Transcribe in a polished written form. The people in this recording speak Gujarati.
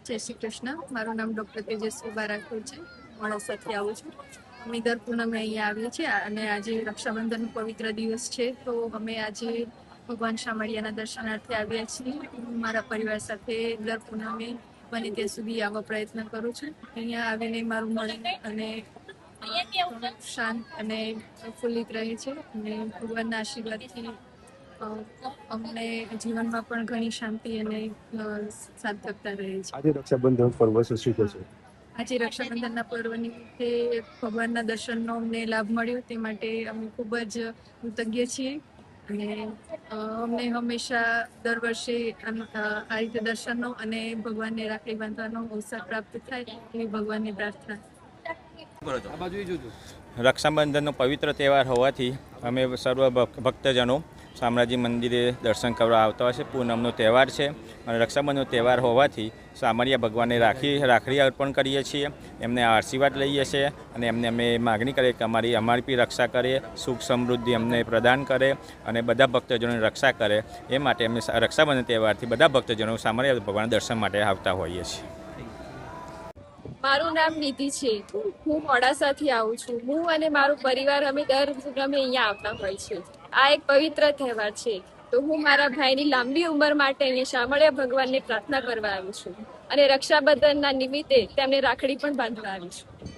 જય શ્રી કૃષ્ણ. મારું નામ ડૉક્ટર તેજસ્વી બારાઠોડ છે. મોડાસાથી આવું છું. અમે દર પૂનમે અહીંયા આવીએ છીએ અને આજે રક્ષાબંધનનો પવિત્ર દિવસ છે, તો અમે આજે ભગવાન શામળિયાના દર્શનાર્થે આવ્યા છીએ. હું મારા પરિવાર સાથે દર પૂનમે બને ત્યાં સુધી આવવા પ્રયત્ન કરું છું. અહીંયા આવીને મારું મન અને શાંત અને પ્રફુલ્લિત રહે છે અને ભગવાનના આશીર્વાદથી અમને જીવનમાં પણ ઘણી શાંતિ અને સાર્થકતા રહે છે. આજે રક્ષાબંધન પર્વ છે, શું કહેશો? આજે રક્ષાબંધનના પર્વ નિમિત્તે ભગવાનના દર્શનનો અમને લાભ મળ્યો, તે માટે અમે ખૂબ જ કૃતજ્ઞ છીએ અને અમને હંમેશા દર વર્ષે આ રીતે દર્શનનો અને ભગવાનને રાખડી બાંધવાનો અવસર પ્રાપ્ત થાય એવી ભગવાનને પ્રાર્થના. રક્ષાબંધનનો પવિત્ર તહેવાર હોવાથી અમે સર્વ ભક્તજનો શામળાજી મંદિરે દર્શન કરવા આવતા હોય છે. પૂનમનો તહેવાર છે અને રક્ષાબંધનનો તહેવાર હોવાથી શામળિયા ભગવાનને રાખડી અર્પણ કરીએ છીએ, એમને આશીર્વાદ લઈએ છીએ અને એમને અમે માગણી કરીએ કે અમારી બી રક્ષા કરે, સુખ સમૃદ્ધિ અમને પ્રદાન કરે અને બધા ભક્તજનોની રક્ષા કરે. એ માટે અમે રક્ષાબંધન તહેવારથી બધા ભક્તજનો શામળિયા ભગવાન દર્શન માટે આવતા હોઈએ છીએ. મારું નામ નિધિ છે. હું મોડાસાથી આવું છું. હું અને મારું પરિવાર અમે દર પૂનમે અહીંયા આવતા હોય છે. આ એક પવિત્ર તહેવાર છે, તો હું મારા ભાઈની લાંબી ઉંમર માટે અહીંયા શામળિયા ભગવાનને પ્રાર્થના કરવા આવી છું અને રક્ષાબંધનના નિમિત્તે તેમને રાખડી પણ બાંધવા આવી છું.